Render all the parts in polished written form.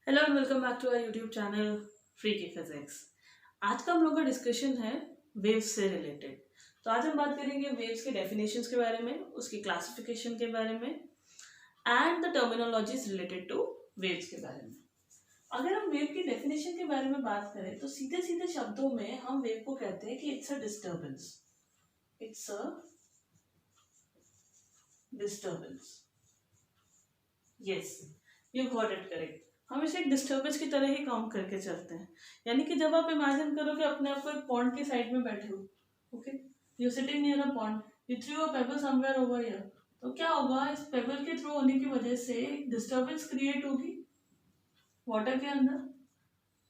Hello and welcome back to our YouTube channel free की physics. आज का हम लोग का डिस्कशन है वेव्स से रिलेटेड। तो आज हम बात करेंगे वेव्स के डेफिनेशंस के बारे में, उसकी क्लासिफिकेशन के बारे में and the terminologies related two waves के बारे में। अगर हम वेव की डेफिनेशन के बारे में बात करें तो सीधे सीधे शब्दों में हम वेव को कहते हैं कि it's a disturbance. It's a disturbance. Yes, you got it correct. हम इसे एक डिस्टर्बेंस की तरह ही काउंट करके चलते हैं। यानी कि जब आप इमेजिन करो कि अपने आप को एक पॉन्ड के साइड में बैठे हो, okay, you sitting near a pond, you through a payable somewhere over here, तो क्या होगा, इस पेबल के थ्रू होने की वजह से डिस्टर्बेंस क्रिएट होगी वाटर के अंदर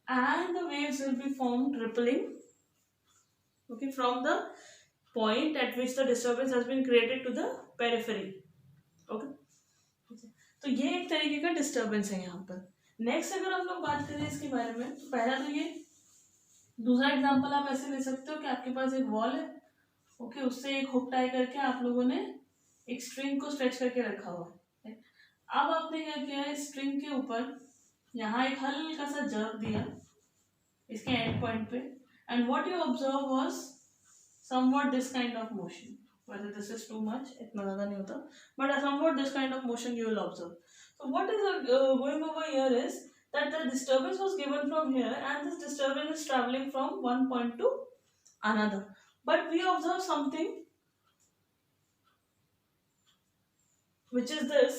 and the waves will be formed rippling, okay, from the point at which the disturbance has been created to the periphery. Okay, तो ये एक तरीके का डिस्टर्बेंस है यहाँ पर। नेक्स्ट अगर हम लोग बात करें इसके बारे में तो पहला तो ये, दूसरा एग्जांपल आप ऐसे ले सकते हो कि आपके पास एक वॉल है, ओके, उससे एक हुक टाई करके आप लोगों ने एक स्ट्रिंग को स्ट्रेच करके रखा हुआ है। अब आपने क्या किया है, स्ट्रिंग के ऊपर यहाँ एक हल्का सा जर्क दिया इसके एंड पॉइंट पे, and what you observe was somewhat this kind of motion. Whether this is too much, इतना ज़्यादा नहीं होता, but somewhat this kind of motion you will observe. So what is going over here is that the disturbance was given from here, and this disturbance is traveling from one point to another. But we observe something which is this,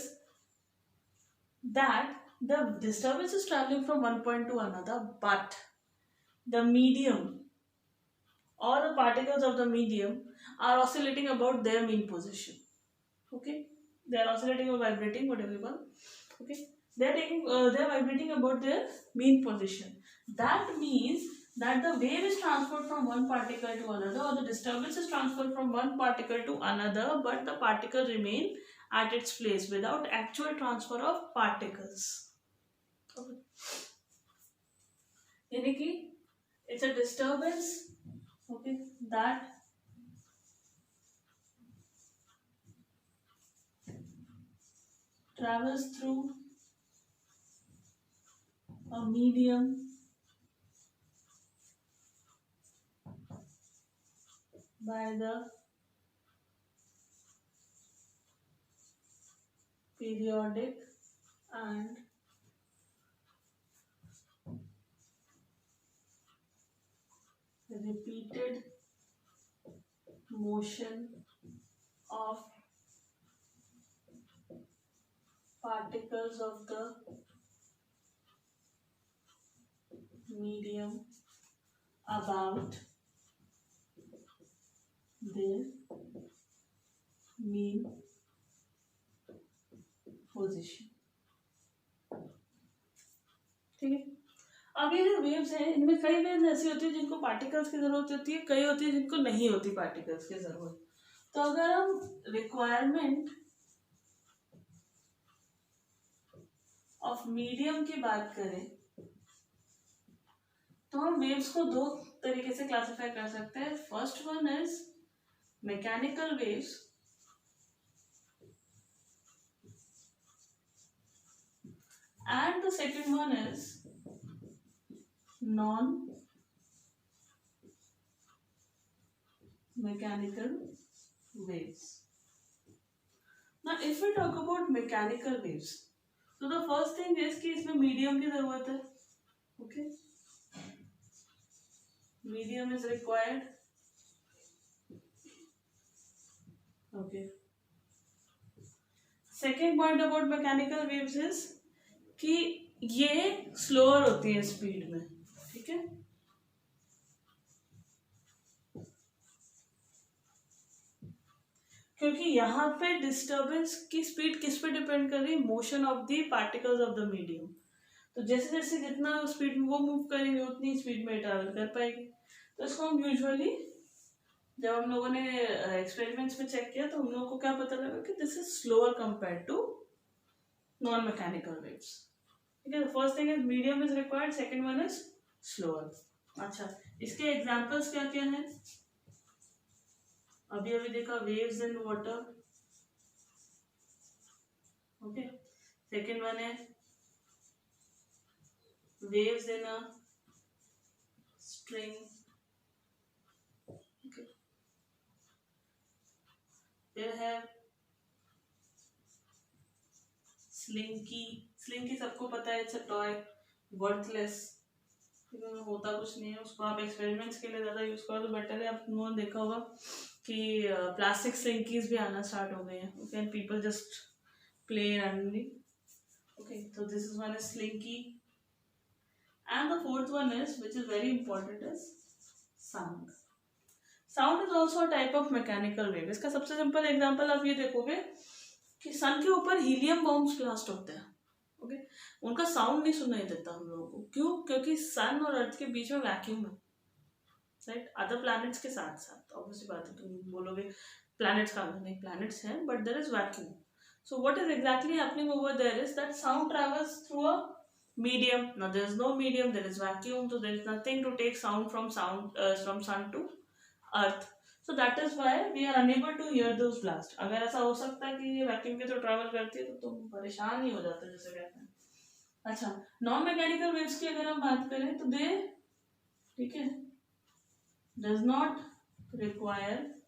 that the disturbance is traveling from one point to another, but the medium or the particles of the medium are oscillating about their mean position. Okay, they are oscillating or vibrating, whatever you call. Okay, they are vibrating about their mean position. That means that the wave is transferred from one particle to another, or the disturbance is transferred from one particle to another, but the particle remain at its place without actual transfer of particles. Okay, यानी कि it's a disturbance, okay, that travels through a medium by the periodic and repeated motion of particles of the medium about their mean position. ठीक है, अब ये जो waves हैं इनमें कई वेव्स ऐसी होती है जिनको पार्टिकल्स की जरूरत होती है, कई होती है जिनको नहीं होती पार्टिकल्स की जरूरत। तो अगर हम रिक्वायरमेंट ऑफ मीडियम की बात करें तो हम वेव्स को दो तरीके से क्लासिफाई कर सकते हैं। First one is mechanical waves and the second one is non-mechanical waves. Now if we talk about mechanical waves, so the first thing is कि इसमें मीडियम की जरूरत है, okay, medium is required, okay. Second point about mechanical waves is कि ये slower होती है speed में, ठीक है। क्योंकि यहाँ पे डिस्टर्बेंस की स्पीड किस पे डिपेंड कर रही है, motion of the particles of the medium. तो जैसे जैसे जितना स्पीड में वो मूव करेंगे उतनी स्पीड में ट्रैवल कर पाएगी। तो इसको हम यूजुअली जब हम लोगों ने एक्सपेरिमेंट्स में चेक किया तो हम लोगों को क्या पता लगा कि this is slower compare to non mechanical waves. ठीक है, first thing is medium is required, second one is slower. अच्छा, इसके एग्जांपल्स क्या क्या हैं, अभी अभी देखा waves in water, okay. Second one है waves in a string. Okay. They have slinky. Slinky सबको पता है, it's a toy, worthless, होता कुछ नहीं है। उसको आप एक्सपेरिमेंट्स के लिए ज़्यादा यूज़ करो तो बेटर है। आपने देखा होगा कि प्लास्टिक स्लिंकीज भी आना स्टार्ट हो गए हैं, okay, and people just play randomly, okay. तो this is one is slinky, and the fourth one is which is very important is sound. Sound is also a type of mechanical wave. इसका सबसे simple example आप ये देखोगे कि सन के ऊपर helium bombs blast होते हैं, ओके, उनका साउंड नहीं सुनाई देता हम लोगों को। क्यों? क्योंकि सन और अर्थ के बीच में वैक्यूम है, राइट, अदर प्लैनेट्स के साथ साथ। ऑब्वियसली बात है, तुम बोलोगे प्लैनेट्स का नहीं, प्लैनेट्स हैं but there is vacuum. So what is exactly happening over there is that sound travels through a medium. Now there is no medium, there is vacuum, so there is nothing to take sound from sun to earth. So that is why we are unable to hear those blasts. अगर ऐसा हो सकता है कि ये vacuum के through travel करती है तो तुम परेशान ही हो जाते हो, जैसे कहते हैं। अच्छा, नॉन मैकेनिकल वेव्स की अगर हम बात करें तो दे, ठीक है, डज नॉट रिक्वायर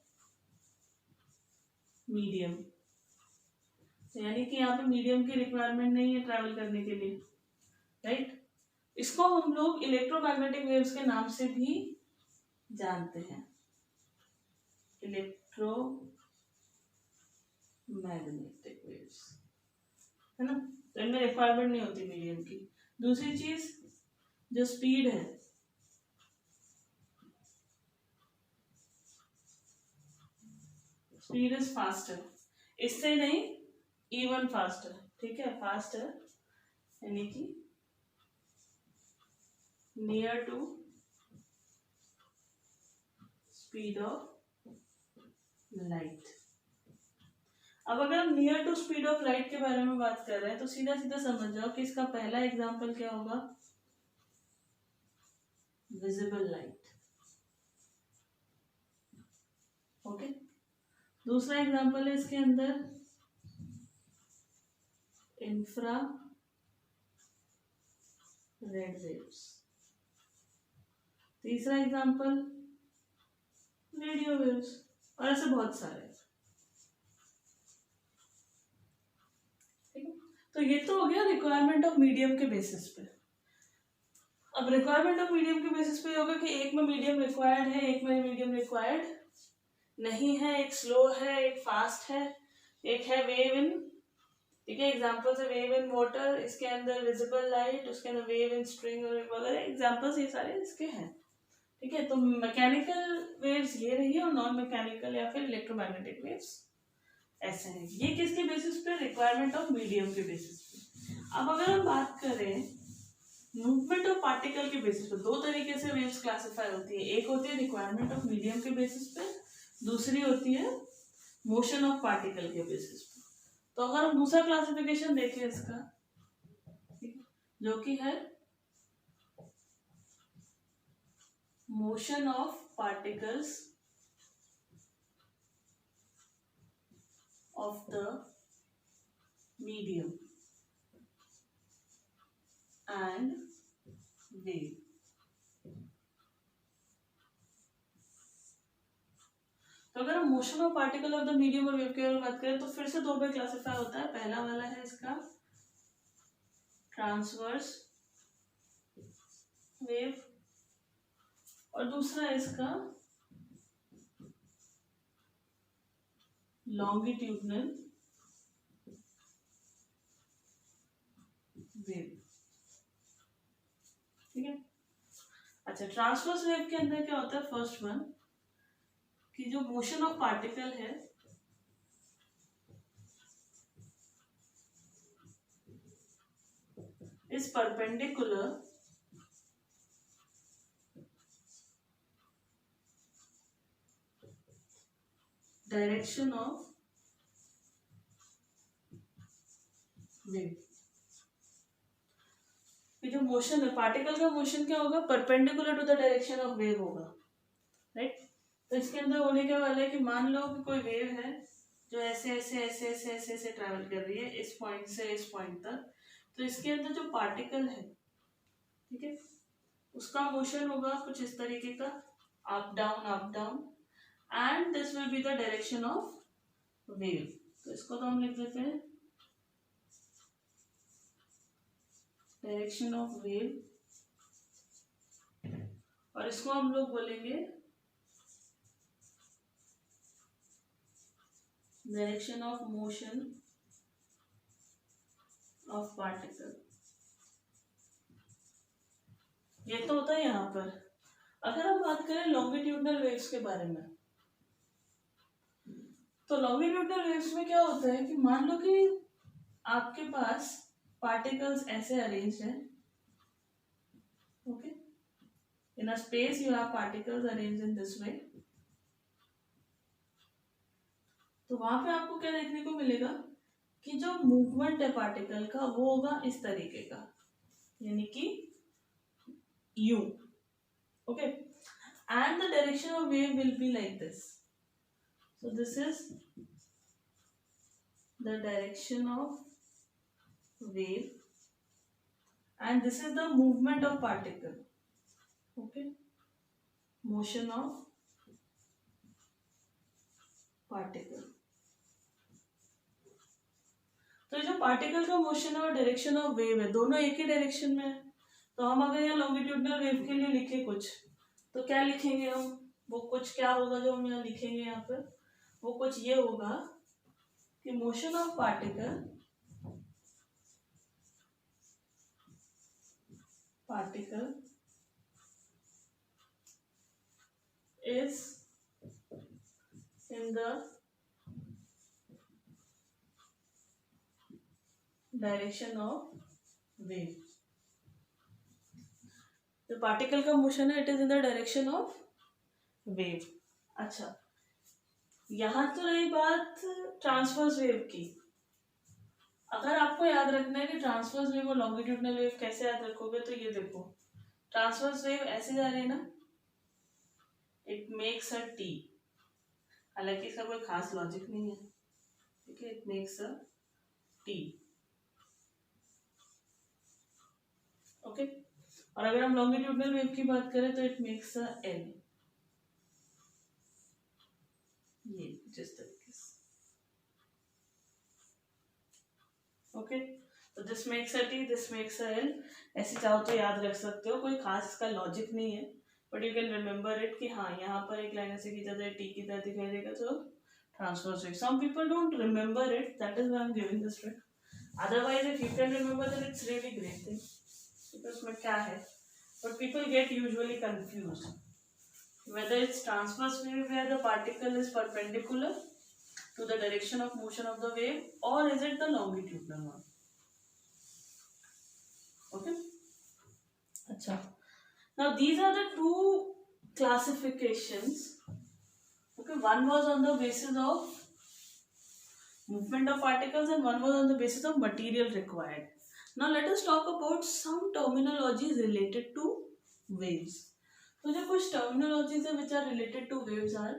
मीडियम, यानी कि यहाँ पे मीडियम की रिक्वायरमेंट नहीं है ट्रैवल करने के लिए, राइट। इसको हम लोग इलेक्ट्रोमैग्नेटिक वेव्स के नाम से भी जानते हैं, इलेक्ट्रोमैग्नेटिक वेव्स, है ना। तो इनमें रिक्वायरमेंट नहीं होती मीडियम की। दूसरी चीज जो स्पीड है, स्पीड इज फास्टर, इससे नहीं, इवन फास्टर, ठीक है, फास्टर यानी कि near to speed of light. अब अगर हम near to speed of light के बारे में बात कर रहे हैं तो सीधा सीधा समझ जाओ कि इसका पहला एग्जांपल क्या होगा, विजिबल लाइट, ओके। दूसरा एग्जांपल है इसके अंदर इंफ्रा रेड वेव्स। तीसरा एग्जांपल रेडियो वेव्स, और ऐसे बहुत सारे। ठीक है, तो ये तो हो गया रिक्वायरमेंट ऑफ मीडियम के बेसिस पे। अब रिक्वायरमेंट ऑफ मीडियम के बेसिस पे होगा कि एक में मीडियम रिक्वायर्ड है, एक में मीडियम रिक्वायर्ड नहीं है, एक स्लो है, एक फास्ट है, एक है वेव इन, ठीक है, एग्जांपल्स है वेव इन वाटर, इसके अंदर विजिबल लाइट, उसके अंदर वेव इन स्ट्रिंग वगैरह, एग्जांपल्स ये सारे इसके हैं, ठीक है। तो मैकेनिकल वेव्स ये रही है, और नॉन मैकेनिकल या फिर इलेक्ट्रोमैग्नेटिक वेव्स ऐसे हैं। ये किसके बेसिस पे? रिक्वायरमेंट ऑफ मीडियम के बेसिस पे। अब अगर हम बात करें मूवमेंट ऑफ पार्टिकल के बेसिस पे, दो तरीके से वेव्स क्लासिफाई होती है। एक होती है रिक्वायरमेंट ऑफ मीडियम के बेसिस पे, दूसरी होती है मोशन ऑफ पार्टिकल के बेसिस पे। तो अगर हम दूसरा क्लासिफिकेशन देखें इसका, जो कि है motion of particles of the medium and wave. तो अगर हम motion of particle of the medium और वेव के बारे में बात करें तो फिर से दो में क्लासिफाई होता है। पहला वाला है इसका ट्रांसवर्स वेव, और दूसरा है इसका लॉन्गिट्यूडनल वेव, ठीक है। अच्छा, ट्रांसवर्स वेव के अंदर क्या होता है? फर्स्ट वन कि जो मोशन ऑफ पार्टिकल है is perpendicular direction of wave. जो मोशन है पार्टिकल का, मोशन क्या होगा? Perpendicular to the direction of wave होगा, राइट। तो इसके अंदर होने के वाला है कि मान लो कि कोई वेव है जो ऐसे ऐसे ऐसे ऐसे ऐसे ऐसे ट्रैवल कर रही है इस पॉइंट से इस पॉइंट तक। तो इसके अंदर जो पार्टिकल है ठीक है, उसका मोशन होगा कुछ इस तरीके का, up down, and this will be the direction of wave. तो इसको तो हम लिख देते हैं डायरेक्शन ऑफ वेव, और इसको हम लोग बोलेंगे direction of motion of particle. ये तो होता है यहाँ पर। अगर हम बात करें लॉन्गिट्यूडनल वेव्स के बारे में, तो लॉन्गिट्यूडनल वेव्स में क्या होता है कि मान लो कि आपके पास पार्टिकल्स ऐसे अरेंज्ड हैं, okay, in a space you have particles arranged in this way. तो वहां पे आपको क्या देखने को मिलेगा कि जो मूवमेंट है पार्टिकल का वो होगा इस तरीके का, यानी कि you, okay, and the direction of wave will be like this. So this is the direction of wave and this is the movement of particle, okay, motion of particle। तो जो पार्टिकल का मोशन है और direction of wave है, दोनों एक ही direction में है। तो हम अगर यहाँ लॉन्गिट्यूडनल वेव के लिए लिखे कुछ, तो क्या लिखेंगे हम, वो कुछ क्या होगा जो हम यहाँ लिखेंगे, यहाँ पर वो कुछ ये होगा कि motion of particle is in the direction of wave. जो पार्टिकल का मोशन है it is in the direction of wave. अच्छा, यहां तो रही बात ट्रांसवर्स वेव की। अगर आपको याद रखना है कि ट्रांसवर्स वेव और लॉन्गिट्यूडनल वेव कैसे याद रखोगे, तो ये देखो ट्रांसवर्स वेव ऐसे जा रही है ना, इट मेक्स अ टी, हालांकि इसका कोई खास लॉजिक नहीं है, ठीक है, it makes a T, okay. और अगर हम लॉन्गिट्यूडनल वेव की बात करें तो इट मेक्स अ एल, ये जिस तरीके से, ओके। तो this makes a T, this makes a L, ऐसे चाहो तो याद रख सकते हो, कोई खास इसका लॉजिक नहीं है, but you can remember it कि हाँ यहाँ पर एक लाइन ऐसे खींचा जाए टी की तरह दिखाई देगा, तो transverse wave. Some people don't remember it, that is why I am giving this trick. Otherwise if you can remember then it's really great thing, because उसमें क्या है, but people get usually confused whether it's transverse wave where the particle is perpendicular to the direction of motion of the wave, or is it the longitudinal one, okay। अच्छा, now these are the two classifications, okay, one was on the basis of movement of particles and one was on the basis of material required। Now let us talk about some terminologies related to waves। तो जो कुछ terminologies है which are related to waves are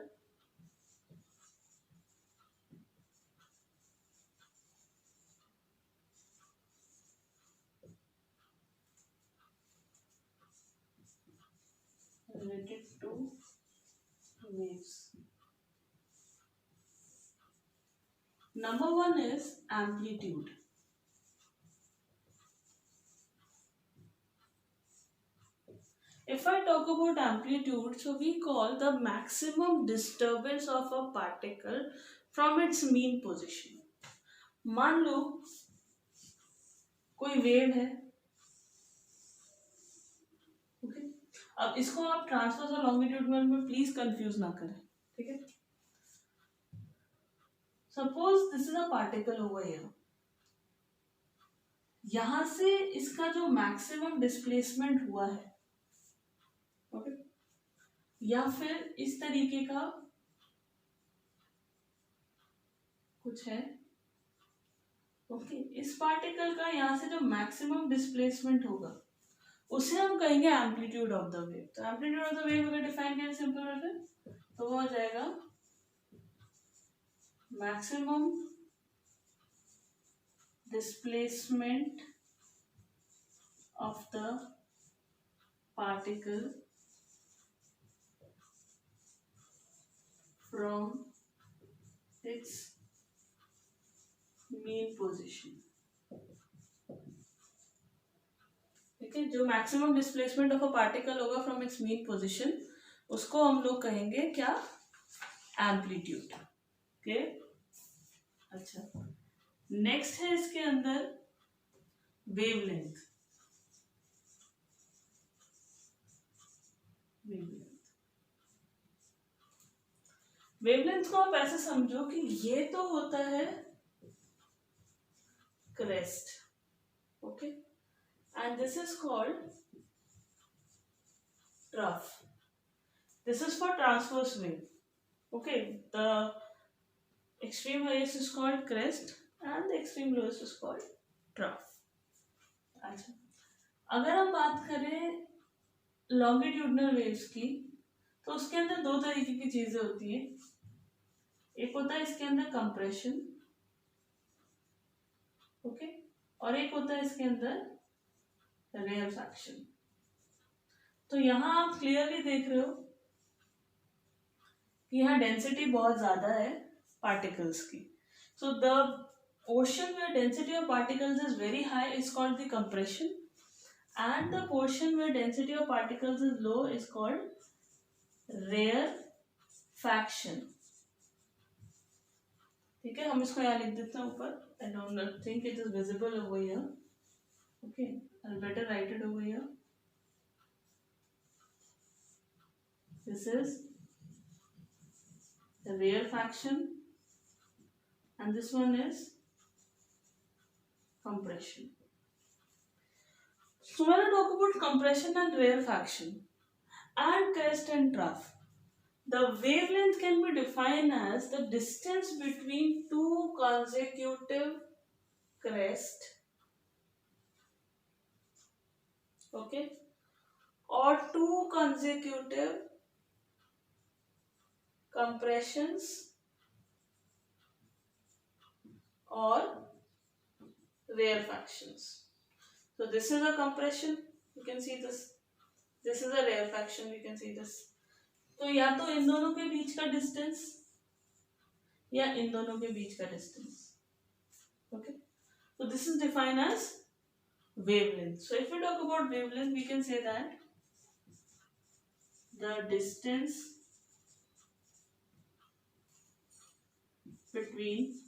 related to waves। Number one is amplitude। If I talk about amplitude, so we call the maximum disturbance of a particle from its mean position। मान लो कोई wave है, okay, अब इसको आप transverse और longitudinal में please confuse ना करें, ठीक है। Suppose this is a particle over here, यहां से इसका जो मैक्सिमम डिस्प्लेसमेंट हुआ है, ओके, या फिर इस तरीके का कुछ है, ओके, इस पार्टिकल का यहां से जो मैक्सिमम डिस्प्लेसमेंट होगा उसे हम कहेंगे एम्पलीट्यूड ऑफ द वेव। तो एम्पलीट्यूड ऑफ द वेव अगर डिफाइन करें सिंपल वर्जन, तो वो हो जाएगा maximum displacement of the particle from its mean position. ठीक है, जो maximum displacement of a particle होगा फ्रॉम इट्स मीन पोजीशन उसको हम लोग कहेंगे क्या, एम्पलीट्यूड. ओके, अच्छा, नेक्स्ट है इसके अंदर वेवलेंथ. वेवलेंथ को आप ऐसे समझो कि ये तो होता है crest. Okay, and this is called trough. This is for transverse wave. Okay, the extreme highest is called crest and the extreme lowest is called trough. अच्छा, अगर हम बात करें लॉन्गिट्यूडनल वेव्स की तो उसके अंदर दो तरीके की चीजें होती हैं. एक होता है इसके अंदर कंप्रेशन, ओके, और एक होता है इसके अंदर रेयरफैक्शन. तो यहां आप क्लियरली देख रहे हो कि यहाँ डेंसिटी बहुत ज्यादा है particles की. So the ocean where density of particles is very high is called the compression, and the portion where density of particles is low is called rarefaction. ठीक है, हम इसको यहाँ लिख देते हैं ऊपर. I don't think it is visible over here. Okay, I'll better write it over here. This is the rarefaction. And this one is compression. So when I talk about compression and rarefaction and crest and trough, the wavelength can be defined as the distance between two consecutive crest, okay, or two consecutive compressions or rarefactions. So this is a compression, you can see this. This is a rarefaction, you can see this. तो या तो इन दोनों के बीच का distance या इन दोनों के बीच का distance. Okay, so this is defined as wavelength. So if we talk about wavelength, we can say that the distance between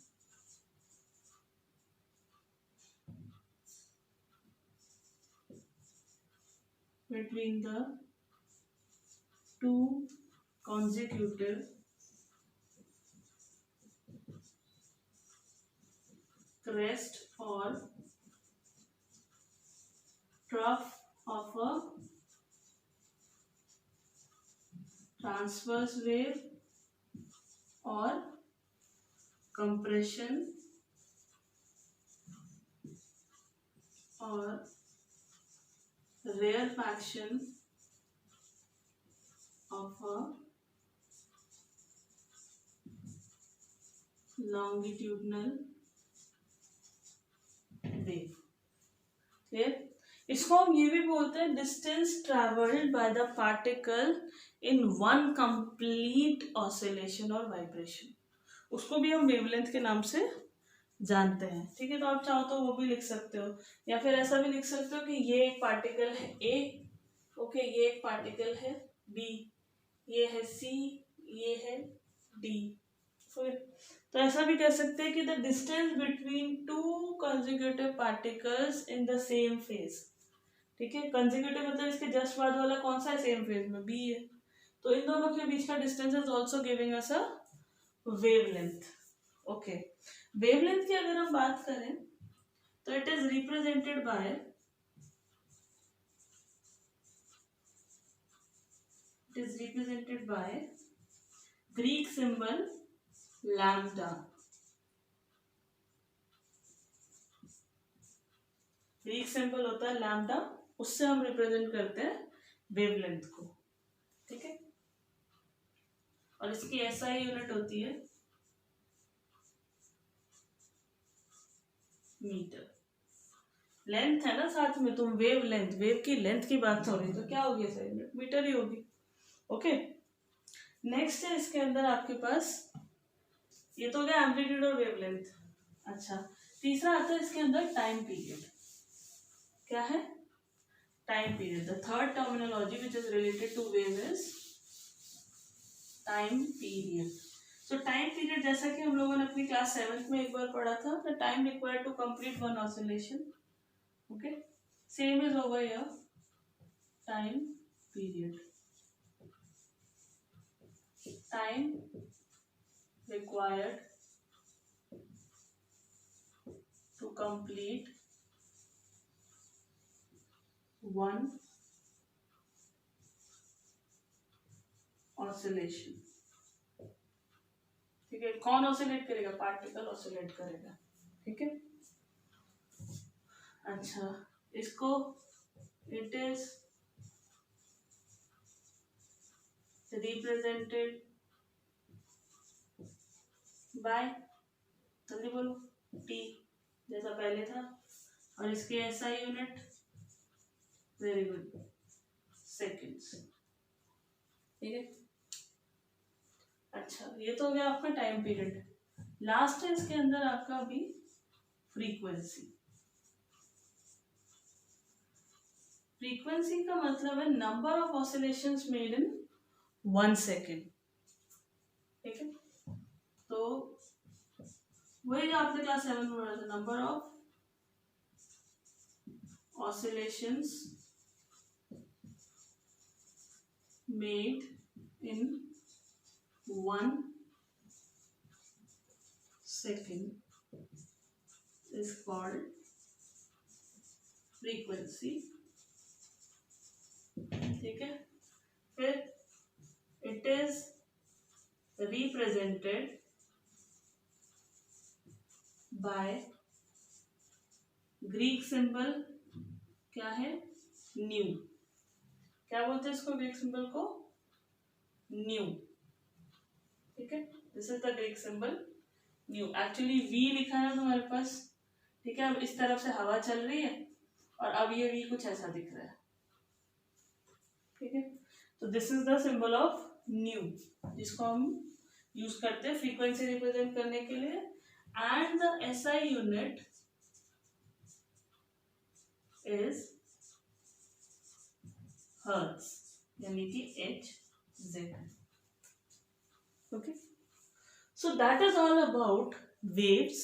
the two consecutive crest or trough of a transverse wave or compression or rarefaction of a longitudinal wave. Clear? इसको हम ये भी बोलते हैं distance travelled by the particle in one complete oscillation और vibration. उसको भी हम वेवलेंथ के नाम से जानते हैं. ठीक है, तो आप चाहो तो वो भी लिख सकते हो, या फिर ऐसा भी लिख सकते हो कि ये एक पार्टिकल है ए, ओके, ये एक पार्टिकल है बी, ये है सी, ये है डी. तो ऐसा भी कह सकते हैं कि the distance between two consecutive particles in the same phase. ठीक है, कंसेक्यूटिव मतलब इसके जस्ट बाद वाला कौन सा है, सेम फेज में बी है. तो इन दोनों के बीच का distance is also giving us a wavelength. Okay, wavelength की अगर हम बात करें तो it is represented by Greek symbol lambda. Greek symbol होता है लैम्डा, उससे हम रिप्रेजेंट करते हैं वेवलेंथ को. ठीक है, और इसकी एसआई यूनिट होती है मीटर. लेंथ है ना साथ में, तुम वेव लेंथ, वेव की लेंथ की बात हो रही तो क्या होगी सर, यूनिट मीटर ही होगी। ओके, नेक्स्ट है इसके अंदर आपके पास, ये तो हो गया एम्पलीट्यूड और वेव लेंथ। अच्छा, तीसरा आता है इसके अंदर टाइम पीरियड। क्या है? Time period. The third terminology which is related to wave is time period. So time period जैसा कि हम लोगों ने अपनी क्लास 7th में एक बार पढ़ा था, the time required to complete one oscillation. Okay, same is over here, time period, time required to complete one oscillation। ठीक है, कौन ऑसिलेट करेगा? पार्टिकल ऑसिलेट करेगा। ठीक है, अच्छा, इसको इट इज रिप्रेजेंटेड बाय, जल्दी बोलो, टी जैसा पहले था, और इसकी SI unit, very good, seconds. ठीक है, अच्छा, ये तो हो गया आपका टाइम पीरियड। लास्ट है इसके अंदर आपका अभी फ्रीक्वेंसी। फ्रीक्वेंसी का मतलब है number of oscillations made in 1 second. ठीक है, तो वही जो आपने क्लास 7 में पढ़ा था, number of oscillations made in 1 second is called frequency. ठीक है, फिर it is represented by Greek symbol, क्या है? न्यू। क्या बोलते हैं इसको, ग्रीक सिंबल को? न्यू। ठीक है, this is the Greek symbol nu. Actually we लिखा है तुम्हारे पास। ठीक है, अब इस तरफ से हवा चल रही है और अब ये वी कुछ ऐसा दिख रहा है। ठीक है, तो this is the symbol of new, जिसको हम यूज करते हैं फ्रीक्वेंसी रिप्रेजेंट करने के लिए। And the SI unit is hertz, यानी कि HZ। Okay, so that is all about waves,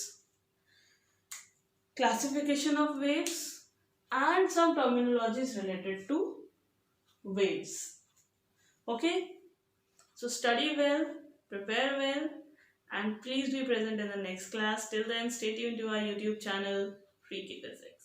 classification of waves, and some terminologies related to waves. Okay, so study well, prepare well, and please be present in the next class. Till then, stay tuned to our YouTube channel, Freaky Physics.